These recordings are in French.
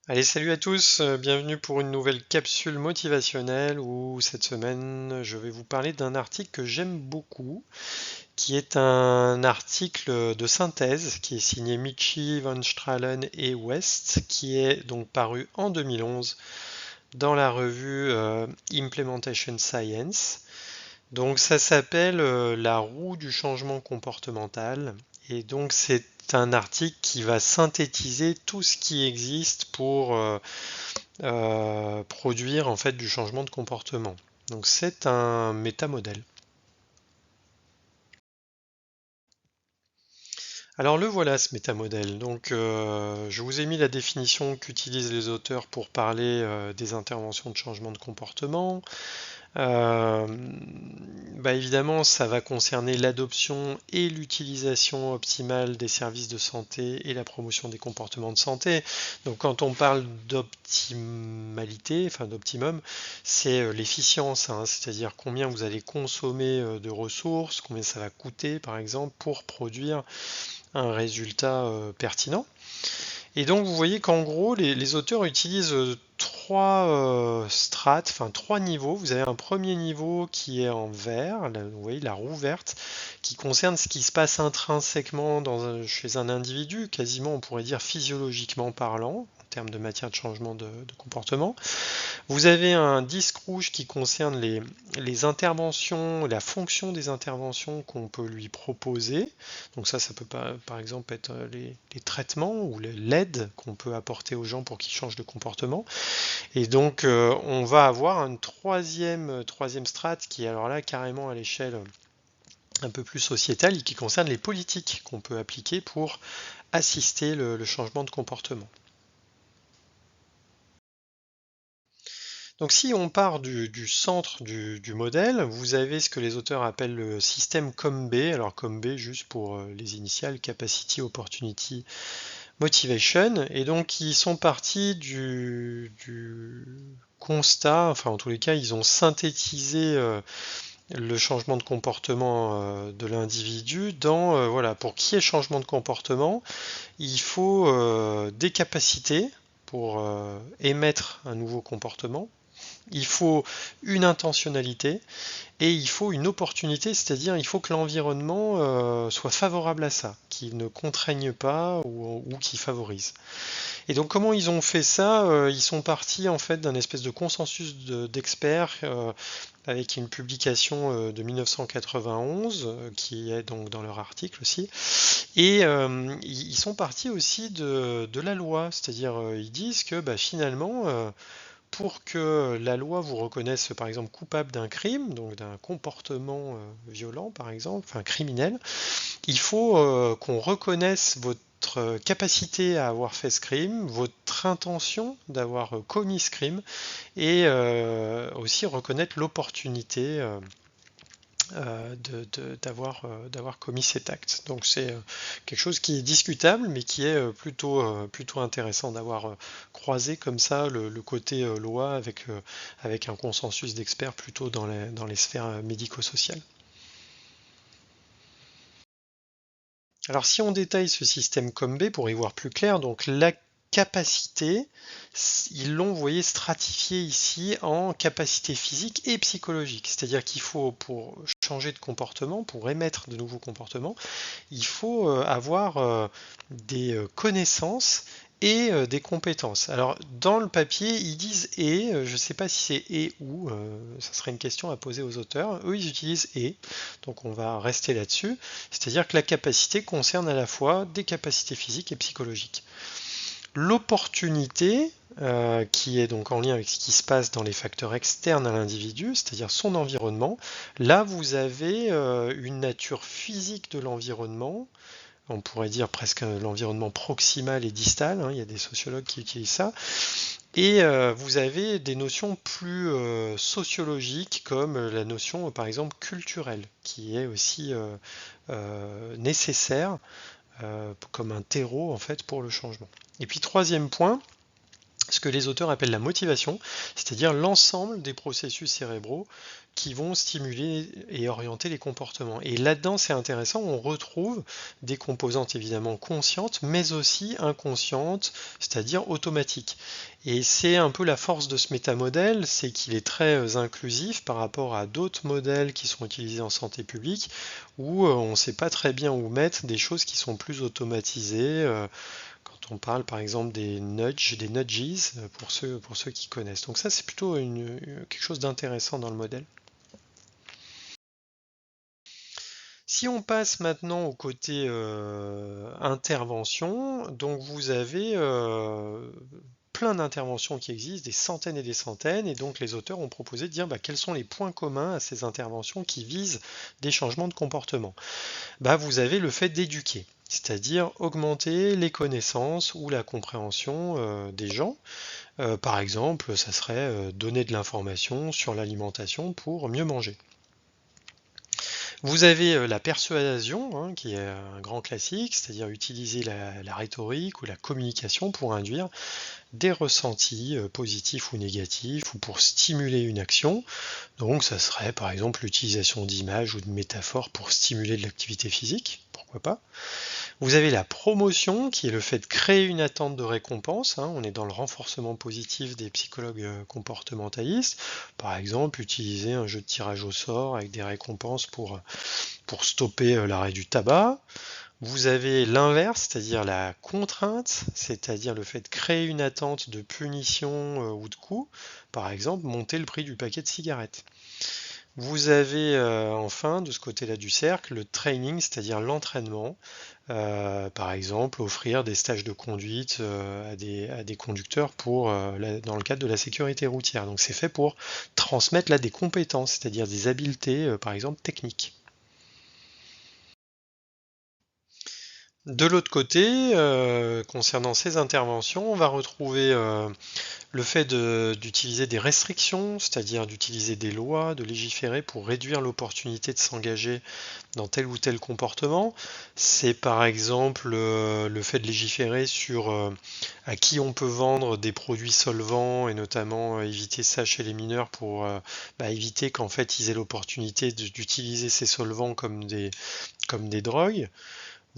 Allez, salut à tous, bienvenue pour une nouvelle capsule motivationnelle où cette semaine je vais vous parler d'un article que j'aime beaucoup, qui est un article de synthèse qui est signé Michi, Van Stralen et West, qui est donc paru en 2011 dans la revue Implementation Science. Donc ça s'appelle La roue du changement comportemental et donc c'est un article qui va synthétiser tout ce qui existe pour produire en fait du changement de comportement. Donc c'est un métamodèle. Alors le voilà ce métamodèle. Donc je vous ai mis la définition qu'utilisent les auteurs pour parler des interventions de changement de comportement. Euh, Évidemment, ça va concerner l'adoption et l'utilisation optimale des services de santé et la promotion des comportements de santé. Donc, quand on parle d'optimalité, enfin d'optimum, c'est l'efficience, hein, c'est-à-dire combien vous allez consommer de ressources, combien ça va coûter, par exemple, pour produire un résultat pertinent. Et donc vous voyez qu'en gros, les auteurs utilisent trois strates, enfin trois niveaux. Vous avez un premier niveau qui est en vert, là, vous voyez la roue verte, qui concerne ce qui se passe intrinsèquement chez un individu, quasiment on pourrait dire physiologiquement parlant, en termes de matière de changement de comportement. Vous avez un disque rouge qui concerne les interventions, la fonction des interventions qu'on peut lui proposer. Donc ça peut pas, par exemple être les traitements ou l'aide qu'on peut apporter aux gens pour qu'ils changent de comportement. Et donc on va avoir une troisième strate qui est alors là carrément à l'échelle un peu plus sociétale et qui concerne les politiques qu'on peut appliquer pour assister le changement de comportement. Donc si on part du centre du modèle, vous avez ce que les auteurs appellent le système COMB. Alors COMB juste pour les initiales, Capacity, Opportunity, Motivation. Et donc ils sont partis du constat, enfin en tous les cas ils ont synthétisé le changement de comportement de l'individu dans, voilà, pour qu'il y ait changement de comportement, il faut des capacités pour émettre un nouveau comportement. Il faut une intentionnalité et il faut une opportunité, c'est-à-dire il faut que l'environnement soit favorable à ça, qu'il ne contraigne pas ou qu'il favorise. Et donc comment ils ont fait ça? Ils sont partis en fait d'un espèce de consensus d'experts avec une publication de 1991 qui est donc dans leur article aussi. Et ils sont partis aussi de la loi, c'est-à-dire ils disent que bah, finalement pour que la loi vous reconnaisse par exemple coupable d'un crime, donc d'un comportement violent par exemple, enfin criminel, il faut qu'on reconnaisse votre capacité à avoir fait ce crime, votre intention d'avoir commis ce crime, et aussi reconnaître l'opportunité d'avoir commis cet acte. Donc c'est quelque chose qui est discutable, mais qui est plutôt intéressant d'avoir croisé comme ça le côté loi avec un consensus d'experts plutôt dans les sphères médico-sociales. Alors si on détaille ce système COMB pour y voir plus clair, donc la capacité, ils l'ont, vous voyez, stratifié ici en capacité physique et psychologique. C'est-à-dire qu'il faut, pour changer de comportement, pour émettre de nouveaux comportements, il faut avoir des connaissances et des compétences. Alors dans le papier, ils disent et, je ne sais pas si c'est et ou, ça serait une question à poser aux auteurs. Eux, ils utilisent et, donc on va rester là-dessus. C'est-à-dire que la capacité concerne à la fois des capacités physiques et psychologiques. L'opportunité, qui est donc en lien avec ce qui se passe dans les facteurs externes à l'individu, c'est-à-dire son environnement, là vous avez une nature physique de l'environnement, on pourrait dire presque l'environnement proximal et distal, hein, il y a des sociologues qui utilisent ça, et vous avez des notions plus sociologiques comme la notion par exemple culturelle, qui est aussi nécessaire comme un terreau en fait pour le changement. Et puis troisième point, ce que les auteurs appellent la motivation, c'est-à-dire l'ensemble des processus cérébraux qui vont stimuler et orienter les comportements. Et là-dedans, c'est intéressant, on retrouve des composantes évidemment conscientes, mais aussi inconscientes, c'est-à-dire automatiques. Et c'est un peu la force de ce métamodèle, c'est qu'il est très inclusif par rapport à d'autres modèles qui sont utilisés en santé publique, où on ne sait pas très bien où mettre des choses qui sont plus automatisées. Quand on parle par exemple des nudges, des nudges, pour ceux qui connaissent. Donc ça, c'est plutôt quelque chose d'intéressant dans le modèle. Si on passe maintenant au côté intervention, donc vous avez plein d'interventions qui existent, des centaines et des centaines, et donc les auteurs ont proposé de dire quels sont les points communs à ces interventions qui visent des changements de comportement. Vous avez le fait d'éduquer, c'est-à-dire augmenter les connaissances ou la compréhension des gens. Par exemple, ça serait donner de l'information sur l'alimentation pour mieux manger. Vous avez la persuasion, hein, qui est un grand classique, c'est-à-dire utiliser la rhétorique ou la communication pour induire des ressentis positifs ou négatifs ou pour stimuler une action. Donc ça serait par exemple l'utilisation d'images ou de métaphores pour stimuler de l'activité physique, pourquoi pas. Vous avez la promotion qui est le fait de créer une attente de récompense, hein, on est dans le renforcement positif des psychologues comportementalistes, par exemple utiliser un jeu de tirage au sort avec des récompenses pour stopper l'arrêt du tabac. Vous avez l'inverse, c'est-à-dire la contrainte, c'est-à-dire le fait de créer une attente de punition ou de coût, par exemple monter le prix du paquet de cigarettes. Vous avez enfin, de ce côté-là du cercle, le training, c'est-à-dire l'entraînement. Par exemple, offrir des stages de conduite à des conducteurs dans le cadre de la sécurité routière. Donc c'est fait pour transmettre là des compétences, c'est-à-dire des habiletés, par exemple, techniques. De l'autre côté, concernant ces interventions, on va retrouver le fait d'utiliser des restrictions, c'est-à-dire d'utiliser des lois, de légiférer pour réduire l'opportunité de s'engager dans tel ou tel comportement. C'est par exemple le fait de légiférer sur à qui on peut vendre des produits solvants et notamment éviter ça chez les mineurs pour éviter qu'en fait ils aient l'opportunité d'utiliser ces solvants comme des drogues.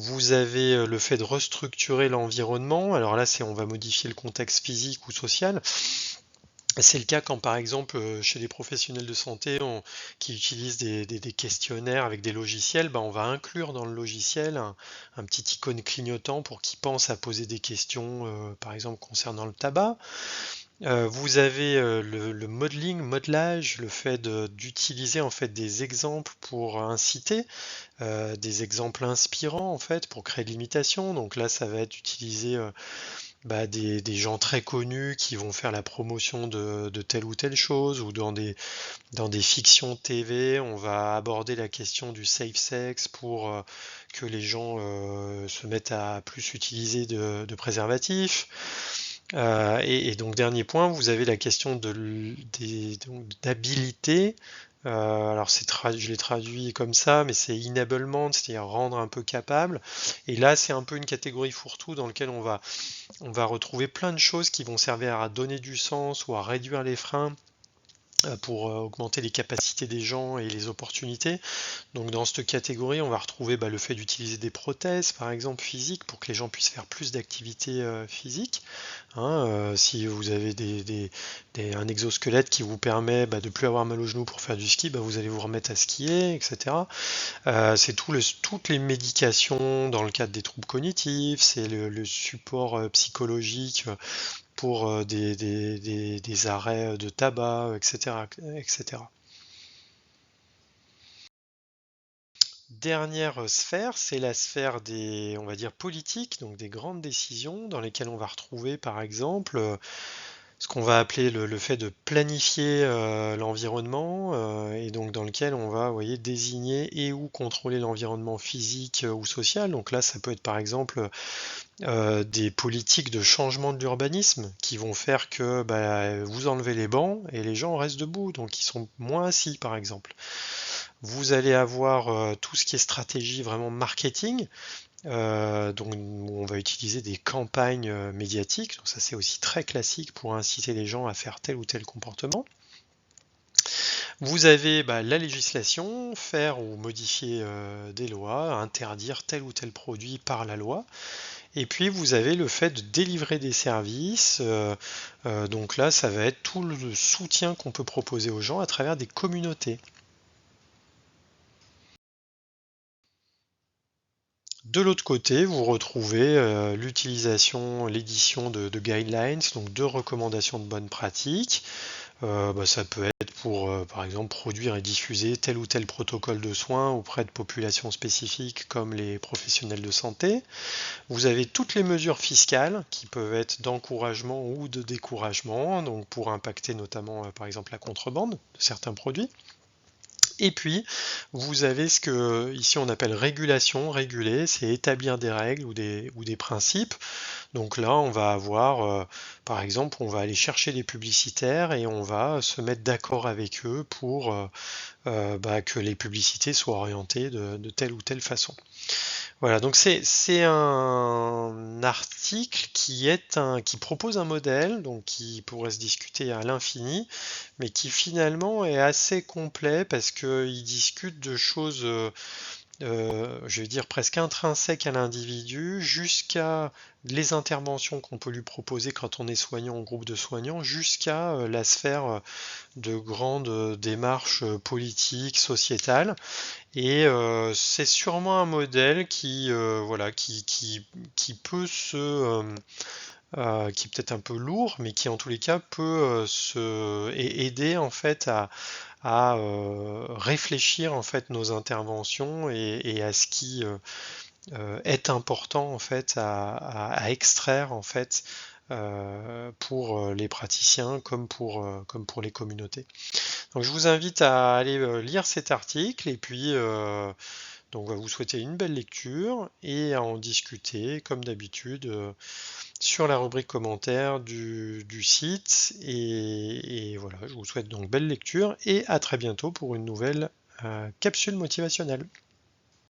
Vous avez le fait de restructurer l'environnement. Alors là, on va modifier le contexte physique ou social. C'est le cas quand, par exemple, chez les professionnels de santé qui utilisent des questionnaires avec des logiciels, on va inclure dans le logiciel un petit icône clignotant pour qu'ils pensent à poser des questions, par exemple, concernant le tabac. Vous avez le modeling, modelage, le fait d'utiliser en fait des exemples pour inciter, des exemples inspirants en fait pour créer de l'imitation. Donc là, ça va être utiliser des gens très connus qui vont faire la promotion de telle ou telle chose, ou dans des fictions TV, on va aborder la question du safe sex pour que les gens se mettent à plus utiliser de préservatifs. Et donc dernier point, vous avez la question d'habilité. Alors je l'ai traduit comme ça, mais c'est enablement, c'est-à-dire rendre un peu capable. Et là, c'est un peu une catégorie fourre-tout dans laquelle on va retrouver plein de choses qui vont servir à donner du sens ou à réduire les freins pour augmenter les capacités des gens et les opportunités. Donc dans cette catégorie, on va retrouver le fait d'utiliser des prothèses, par exemple physiques, pour que les gens puissent faire plus d'activités physiques. Si vous avez un exosquelette qui vous permet de ne plus avoir mal aux genoux pour faire du ski, vous allez vous remettre à skier, etc. C'est toutes les médications dans le cadre des troubles cognitifs, c'est le support psychologique pour des arrêts de tabac, etc., etc. Dernière sphère, c'est la sphère on va dire, politiques, donc des grandes décisions dans lesquelles on va retrouver, par exemple, ce qu'on va appeler le fait de planifier l'environnement, et donc dans lequel on va, désigner et ou contrôler l'environnement physique ou social. Donc là, ça peut être, par exemple, des politiques de changement de l'urbanisme qui vont faire que vous enlevez les bancs et les gens restent debout, donc ils sont moins assis, par exemple. Vous allez avoir tout ce qui est stratégie vraiment marketing, donc on va utiliser des campagnes médiatiques, donc ça c'est aussi très classique pour inciter les gens à faire tel ou tel comportement. Vous avez la législation, faire ou modifier des lois, interdire tel ou tel produit par la loi. Et puis vous avez le fait de délivrer des services, donc là ça va être tout le soutien qu'on peut proposer aux gens à travers des communautés. De l'autre côté, vous retrouvez l'utilisation, l'édition de guidelines, donc de recommandations de bonnes pratiques. Ça peut être pour, par exemple, produire et diffuser tel ou tel protocole de soins auprès de populations spécifiques comme les professionnels de santé. Vous avez toutes les mesures fiscales qui peuvent être d'encouragement ou de découragement, donc pour impacter notamment, par exemple, la contrebande de certains produits. Et puis, vous avez ce que ici on appelle régulation, réguler, c'est établir des règles ou des principes. Donc là, on va avoir, par exemple, on va aller chercher des publicitaires et on va se mettre d'accord avec eux pour que les publicités soient orientées de telle ou telle façon. Voilà, donc c'est un article qui propose un modèle, donc qui pourrait se discuter à l'infini, mais qui finalement est assez complet parce qu'il discute de choses, je vais dire presque intrinsèques à l'individu, jusqu'à les interventions qu'on peut lui proposer quand on est soignant en groupe de soignants, jusqu'à la sphère de grandes démarches politiques, sociétales. Et c'est sûrement un modèle qui peut qui est peut-être un peu lourd, mais qui en tous les cas peut aider en fait à réfléchir en fait nos interventions et à ce qui est important en fait à extraire en fait pour les praticiens comme pour les communautés. Donc je vous invite à aller lire cet article et puis donc on va vous souhaiter une belle lecture et à en discuter comme d'habitude sur la rubrique commentaires du site. Et voilà, je vous souhaite donc belle lecture et à très bientôt pour une nouvelle capsule motivationnelle.